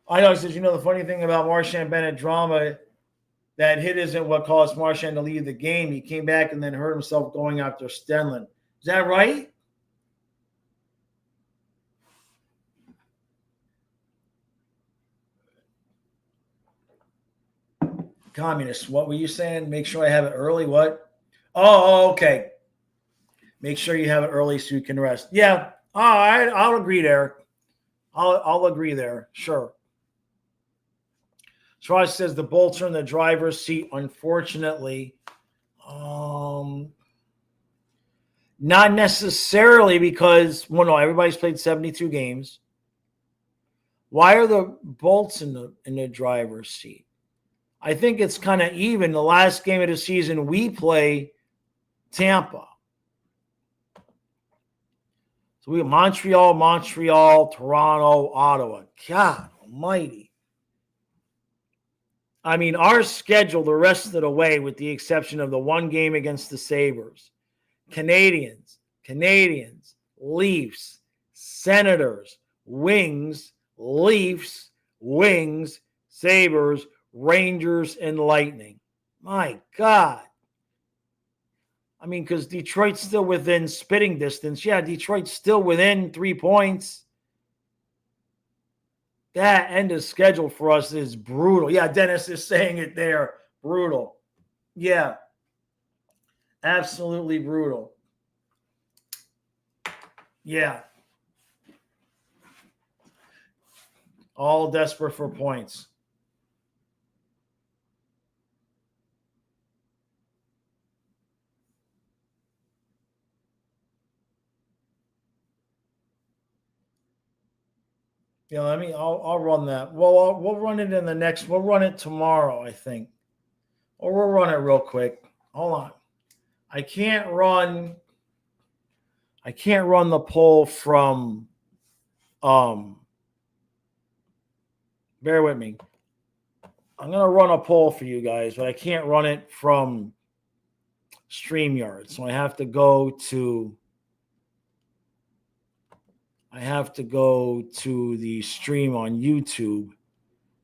I know, he says, the funny thing about Marchand Bennett drama, that hit isn't what caused Marchand to leave the game. He came back and then hurt himself going after Stenlund. Is that right? Communist, what were you saying? Make sure I have it early. What? Oh, okay. Make sure you have it early so you can rest. Yeah. All right. I'll agree there. I'll agree there. Sure. Schwartz says the Bolts are in the driver's seat, unfortunately. Not necessarily because, well, no, everybody's played 72 games. Why are the Bolts in the driver's seat? I think it's kind of even. The last game of the season we play, Tampa. So we have Montreal, Toronto, Ottawa. God almighty. I mean, our schedule the rest of the way, with the exception of the one game against the Sabres, Canadians, Leafs, Senators, Wings, Leafs, Wings, Sabres, Rangers, and Lightning. My God. I mean, because Detroit's still within spitting distance. Yeah, Detroit's still within 3 points. That end of schedule for us is brutal. Yeah, Dennis is saying it there. Brutal. Yeah. Absolutely brutal. Yeah. All desperate for points. Yeah, I'll run that. Well, we'll run it in the next. We'll run it tomorrow, I think, or we'll run it real quick. Hold on, I can't run the poll from. Bear with me. I'm gonna run a poll for you guys, but I can't run it from StreamYard, so I have to go to the stream on YouTube,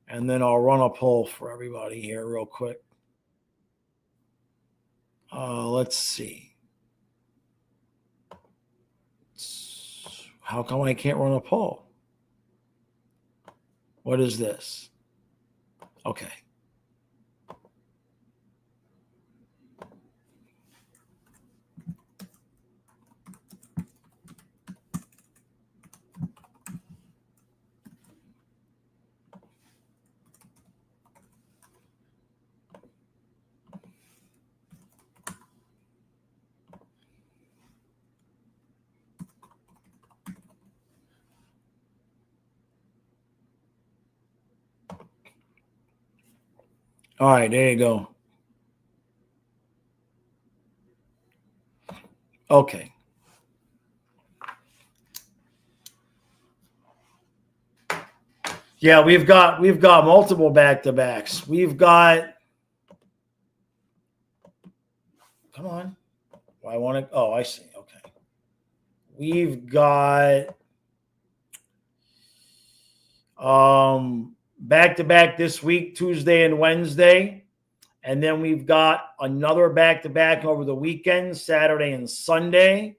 and then I'll run a poll for everybody here real quick. Let's see. How come I can't run a poll? What is this? Okay. All right, there you go. Okay. Yeah, we've got multiple back-to-backs. We've got. Come on. I want to. Oh, I see. Okay. We've got back-to-back this week, Tuesday and Wednesday. And then we've got another back-to-back over the weekend, Saturday and Sunday.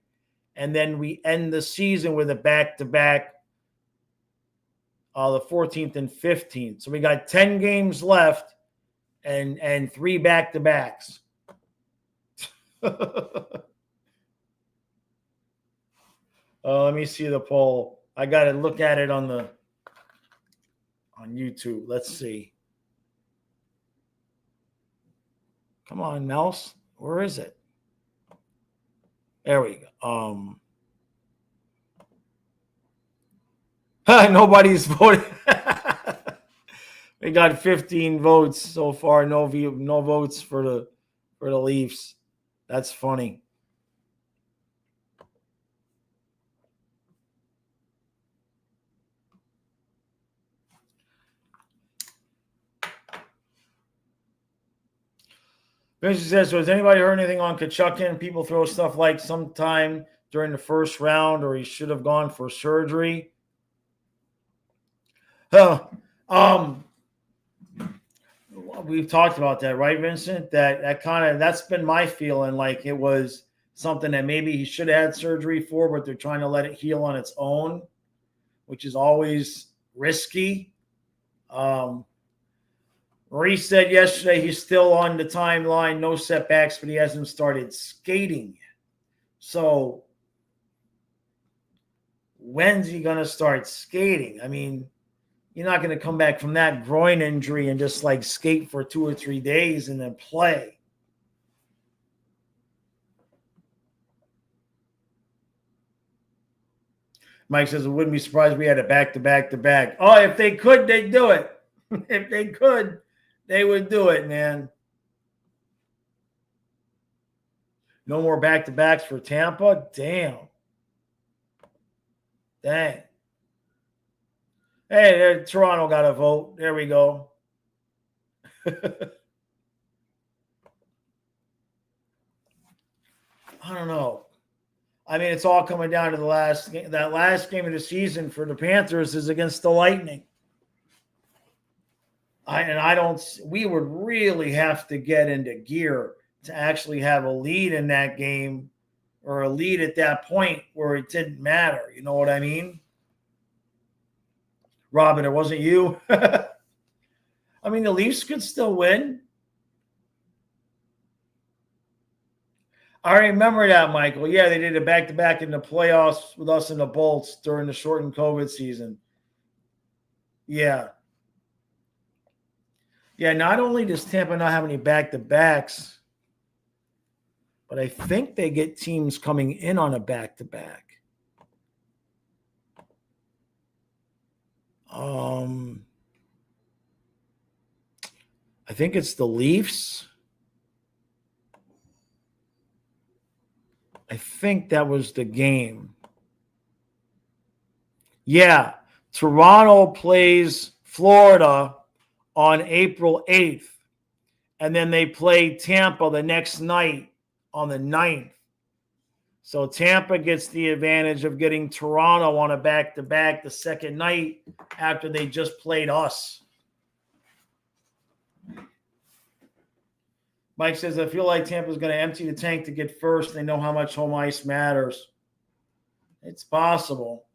And then we end the season with a back-to-back the 14th and 15th. So we got 10 games left and 3 back-to-backs. Let me see the poll. I got to look at it on YouTube. Let's see. Come on, mouse. Where is it? There we go. Nobody's voting. We got 15 votes so far. No votes for the Leafs. That's funny. Vinci says, so has anybody heard anything on Kachuk? People throw stuff like sometime during the first round, or he should have gone for surgery. We've talked about that, right, Vincent? That's been my feeling. Like it was something that maybe he should have had surgery for, but they're trying to let it heal on its own, which is always risky. Maurice said yesterday he's still on the timeline, no setbacks, but he hasn't started skating yet. So when's he going to start skating? I mean, you're not going to come back from that groin injury and just like skate for 2 or 3 days and then play. Mike says, I wouldn't be surprised if we had a back-to-back-to-back. Oh, if they could, they'd do it. If they could, they would do it, man. No more back-to-backs for Tampa? Damn. Dang. Hey, Toronto got a vote. There we go. I don't know. I mean, it's all coming down to the last game. That last game of the season for the Panthers is against the Lightning. We would really have to get into gear to actually have a lead in that game or a lead at that point where it didn't matter. You know what I mean? Robin, it wasn't you. I mean, the Leafs could still win. I remember that, Michael. Yeah, they did a back-to-back in the playoffs with us in the Bolts during the shortened COVID season. Yeah. Yeah, not only does Tampa not have any back-to-backs, but I think they get teams coming in on a back-to-back. I think it's the Leafs. I think that was the game. Yeah, Toronto plays Florida on April 8th, and then they play Tampa the next night on the 9th. So Tampa gets the advantage of getting Toronto on a back-to-back the second night after they just played us. Mike says, I feel like Tampa's going to empty the tank to get first. They know how much home ice matters. It's possible.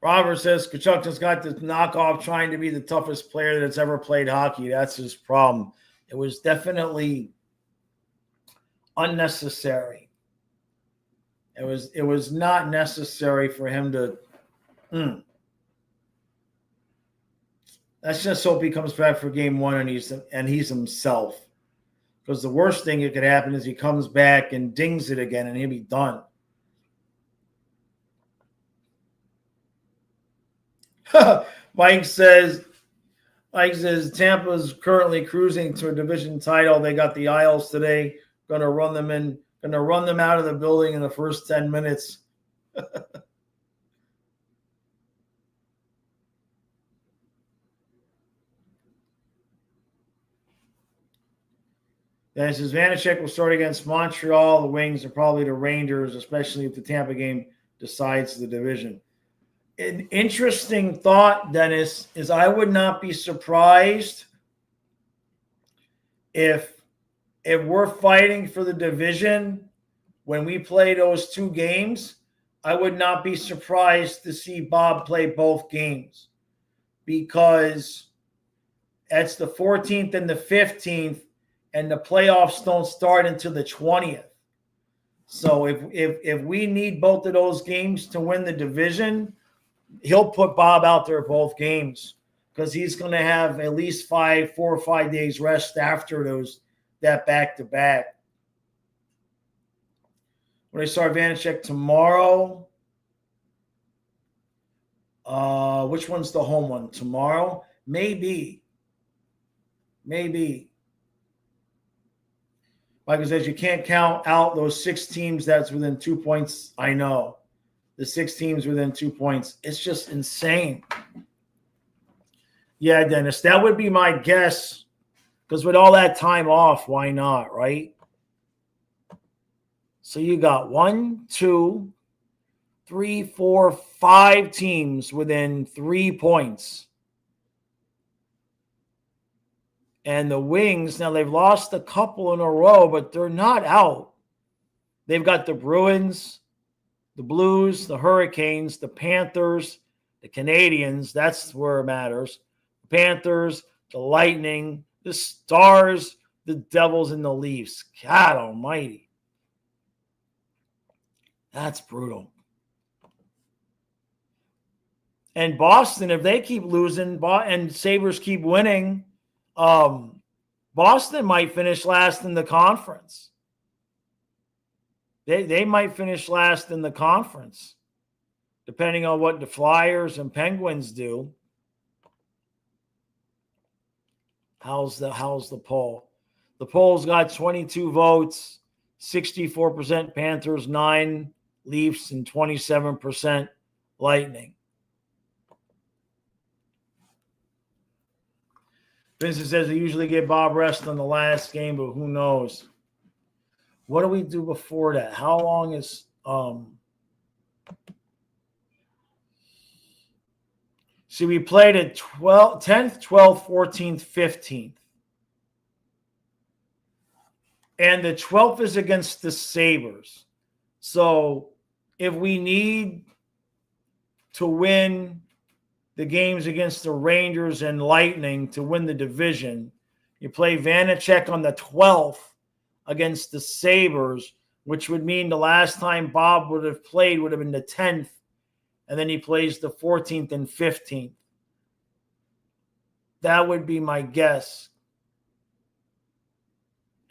Robert says, Kachuk's got this knockoff trying to be the toughest player that's ever played hockey. That's his problem. It was definitely unnecessary. It was not necessary for him to. Let's just hope he comes back for game one and he's himself. Because the worst thing that could happen is he comes back and dings it again and he'll be done. Mike says Tampa's currently cruising to a division title. They got the Isles today. Going to run them out of the building in the first 10 minutes. Then it says Vanacek will start against Montreal. The Wings are probably the Rangers, especially if the Tampa game decides the division. An interesting thought, Dennis, is I would not be surprised if we're fighting for the division when we play those two games. I would not be surprised to see Bob play both games because that's the 14th and the 15th, and the playoffs don't start until the 20th. So if we need both of those games to win the division, he'll put Bob out there both games because he's going to have at least 4 or 5 days rest after that back-to-back. When I start Vanacek tomorrow, which one's the home one? Tomorrow? Maybe. Michael says you can't count out those 6 teams that's within 2 points. I know. The 6 teams within 2 points. It's just insane. Yeah, Dennis, that would be my guess. Because with all that time off, why not, right? So you got 1, 2, 3, 4, 5 teams within 3 points. And the Wings, now they've lost a couple in a row, but they're not out. They've got the Bruins, the Blues, the Hurricanes, the Panthers, the Canadians. That's where it matters. The Panthers, the Lightning, the Stars, the Devils, and the Leafs. God almighty. That's brutal. And Boston, if they keep losing and Sabres keep winning, Boston might finish last in the conference. They might finish last in the conference, depending on what the Flyers and Penguins do. How's the poll? The poll's got 22 votes, 64% Panthers, 9 Leafs, and 27% Lightning. Vincent says they usually get Bob rest on the last game, but who knows? What do we do before that? How long is see, we played at 10th, 12th, 14th, 15th. And the 12th is against the Sabres. So if we need to win the games against the Rangers and Lightning to win the division, you play Vanacek on the 12th against the Sabres, which would mean the last time Bob would have played would have been the 10th, and then he plays the 14th and 15th. That would be my guess.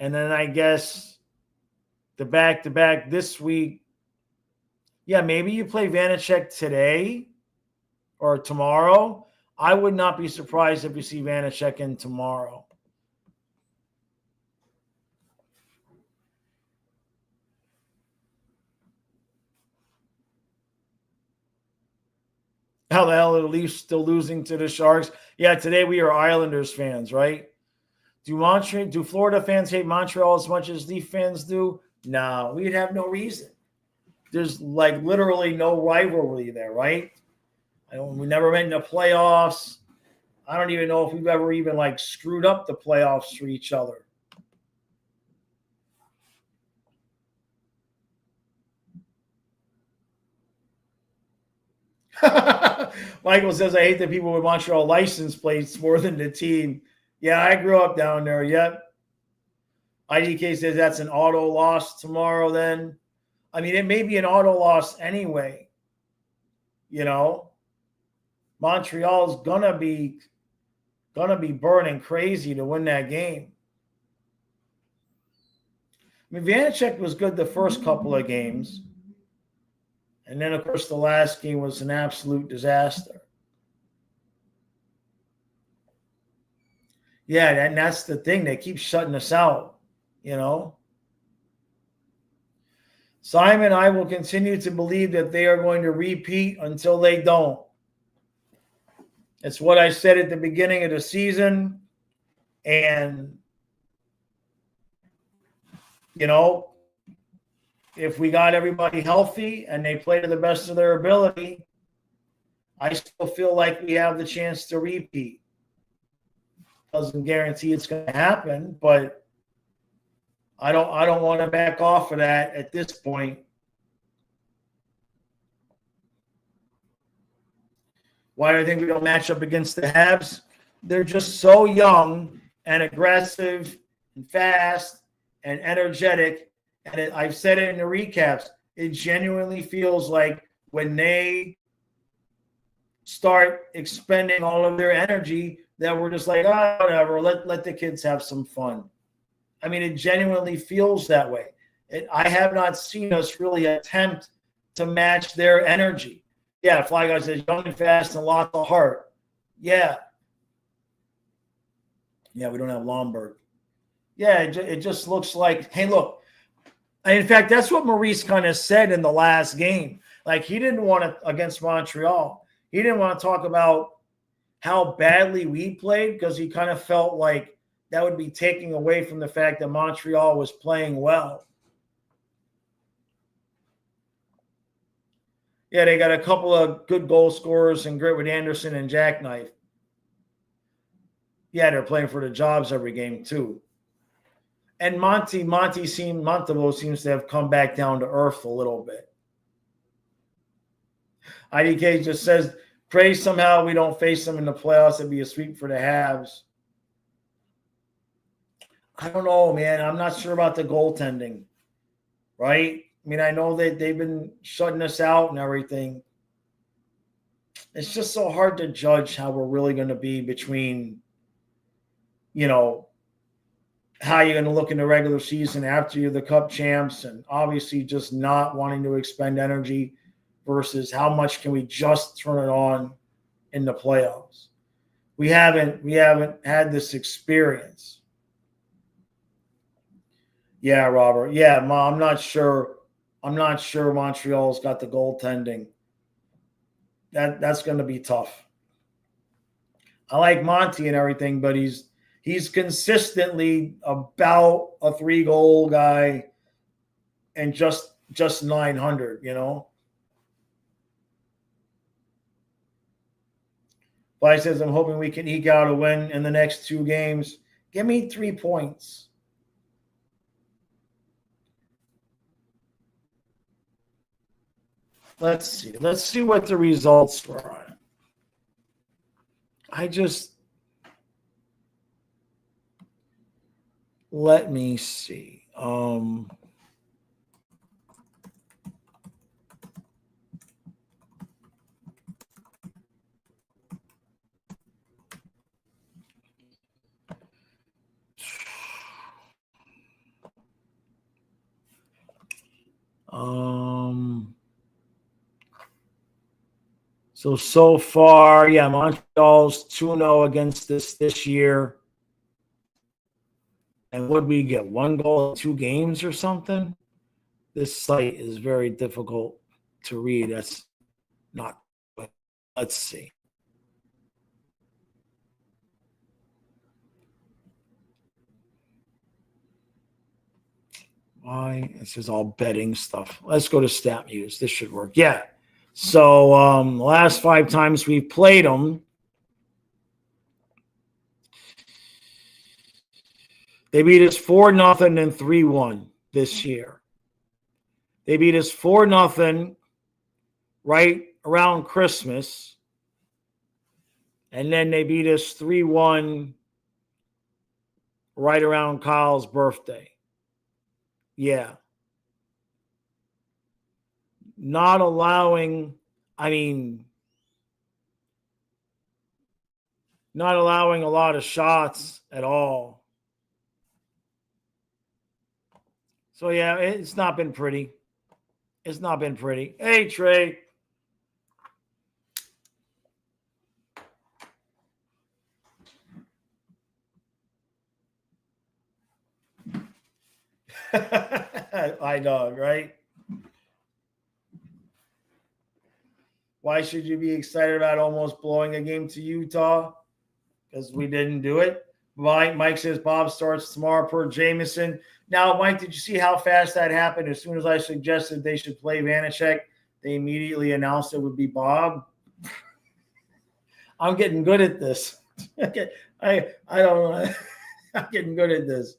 And then I guess the back-to-back this week, yeah, maybe you play Vanacek today or tomorrow. I would not be surprised if you see Vanacek in tomorrow. How the hell are the Leafs still losing to the Sharks? Yeah, today we are Islanders fans, right? Do Florida fans hate Montreal as much as Leaf fans do? No, we'd have no reason. There's like literally no rivalry there, right? We never met in the playoffs. I don't even know if we've ever even like screwed up the playoffs for each other. Michael says, I hate the people with Montreal license plates more than the team. Yeah, I grew up down there. Yep. IDK says that's an auto loss tomorrow then. I mean, it may be an auto loss anyway. You know, Montreal's gonna be burning crazy to win that game. I mean, Vanacek was good the first couple of games. And then, of course, the last game was an absolute disaster. Yeah, and that's the thing. They keep shutting us out, you know. Simon, I will continue to believe that they are going to repeat until they don't. It's what I said at the beginning of the season. And, you know, if we got everybody healthy and they play to the best of their ability, I still feel like we have the chance to repeat. Doesn't guarantee it's going to happen, but I don't want to back off of that at this point. Why do I think we don't match up against the Habs? They're just so young and aggressive and fast and energetic. And I've said it in the recaps, it genuinely feels like when they start expending all of their energy that we're just like, oh, whatever, let the kids have some fun. I mean, it genuinely feels that way. I have not seen us really attempt to match their energy. Yeah, Fly Guy says young and fast and lots of heart. Yeah. Yeah, we don't have Lomberg. Yeah, it just looks like, hey, look. In fact, that's what Maurice kind of said in the last game. Like, he didn't want to, against Montreal, he didn't want to talk about how badly we played because he kind of felt like that would be taking away from the fact that Montreal was playing well. Yeah, they got a couple of good goal scorers and Grit with Anderson and Jackknife. Yeah, they're playing for the jobs every game too. And Montevo seems to have come back down to earth a little bit. IDK just says, pray somehow we don't face them in the playoffs. It'd be a sweep for the Habs. I don't know, man. I'm not sure about the goaltending, right? I mean, I know that they've been shutting us out and everything. It's just so hard to judge how we're really going to be between, you know, how you're going to look in the regular season after you're the Cup champs and obviously just not wanting to expend energy versus how much can we just turn it on in the playoffs. We haven't had this experience. Yeah, Robert. Yeah, Ma, I'm not sure. I'm not sure Montreal's got the goaltending. That's going to be tough. I like Monty and everything, but he's consistently about a 3-goal guy and just 900, you know. But says, I'm hoping we can eke out a win in the next 2 games. Give me 3 points. Let's see. Let's see what the results were. Let me see. So far, yeah, Montreal's 2-0 against this year. And would we get 1 goal in 2 games or something? This site is very difficult to read. That's not good. Let's see. Why? This is all betting stuff. Let's go to StatMuse. This should work. Yeah. So the last 5 times we've played them, they beat us 4-0 and 3-1 this year. They beat us 4-0 right around Christmas. And then they beat us 3-1 right around Kyle's birthday. Yeah. Not allowing a lot of shots at all. So, yeah, it's not been pretty. It's not been pretty. Hey, Trey. I know, right? Why should you be excited about almost blowing a game to Utah? Because we didn't do it. Mike says Bob starts tomorrow per Jameson. Now, Mike, did you see how fast that happened? As soon as I suggested they should play Vanacek, they immediately announced it would be Bob. I'm getting good at this. I don't know. I'm getting good at this.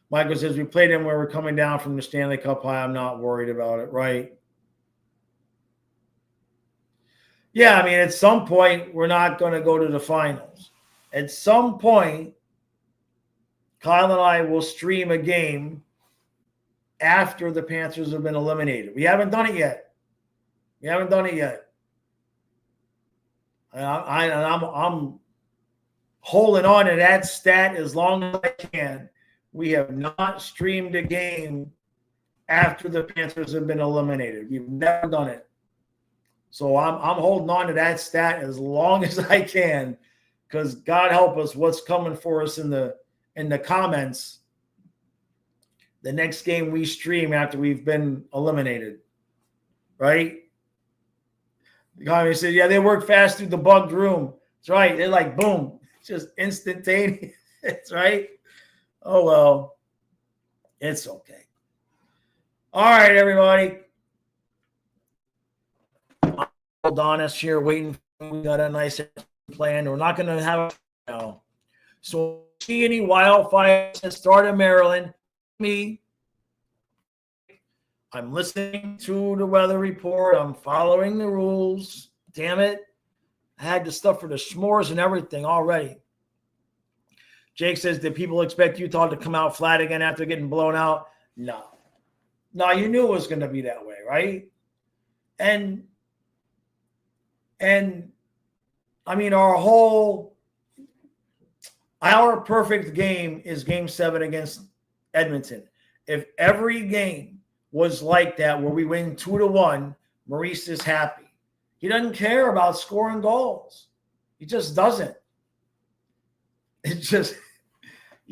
Michael says, we played him where we're coming down from the Stanley Cup high. I'm not worried about it, right? Yeah, I mean, at some point, we're not going to go to the finals. At some point, Kyle and I will stream a game after the Panthers have been eliminated. We haven't done it yet. And I'm holding on to that stat as long as I can. We have not streamed a game after the Panthers have been eliminated. We've never done it. So I'm holding on to that stat as long as I can, because God help us, what's coming for us in the comments. The next game we stream after we've been eliminated, right? The comment said, yeah, they work fast through the bugged room. That's right. They're like, boom, just instantaneous. That's right. Oh, well, it's okay. All right, everybody. Adonis here waiting. We got a nice plan. We're not going to have it now. So, see any wildfires that start in Maryland? I'm listening to the weather report. I'm following the rules. Damn it. I had the stuff for the s'mores and everything already. Jake says, did people expect Utah to come out flat again after getting blown out? No. No, you knew it was going to be that way, right? And I mean, our perfect game is game 7 against Edmonton. If every game was like that, where we win 2-1, Maurice is happy. He doesn't care about scoring goals. He just doesn't. He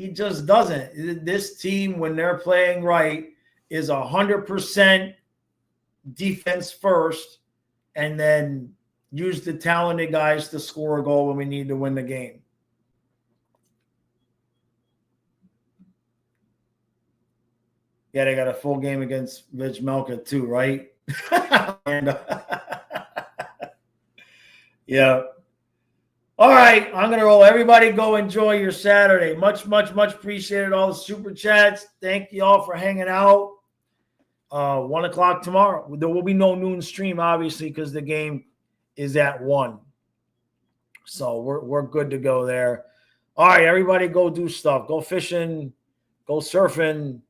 just doesn't. This team, when they're playing right, is 100% defense first, and then use the talented guys to score a goal when we need to win the game. Yeah, they got a full game against Vizmelka too, right? And, yeah. All right, I'm going to roll. Everybody go enjoy your Saturday. Much, much, much appreciated all the super chats. Thank you all for hanging out. 1 o'clock tomorrow. There will be no noon stream, obviously, because the game is at 1. So we're good to go there. All right, everybody go do stuff. Go fishing, go surfing,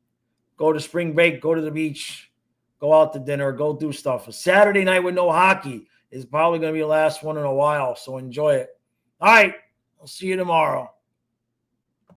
go to spring break, go to the beach, go out to dinner, go do stuff. A Saturday night with no hockey is probably going to be the last one in a while, so enjoy it. All right, I'll see you tomorrow.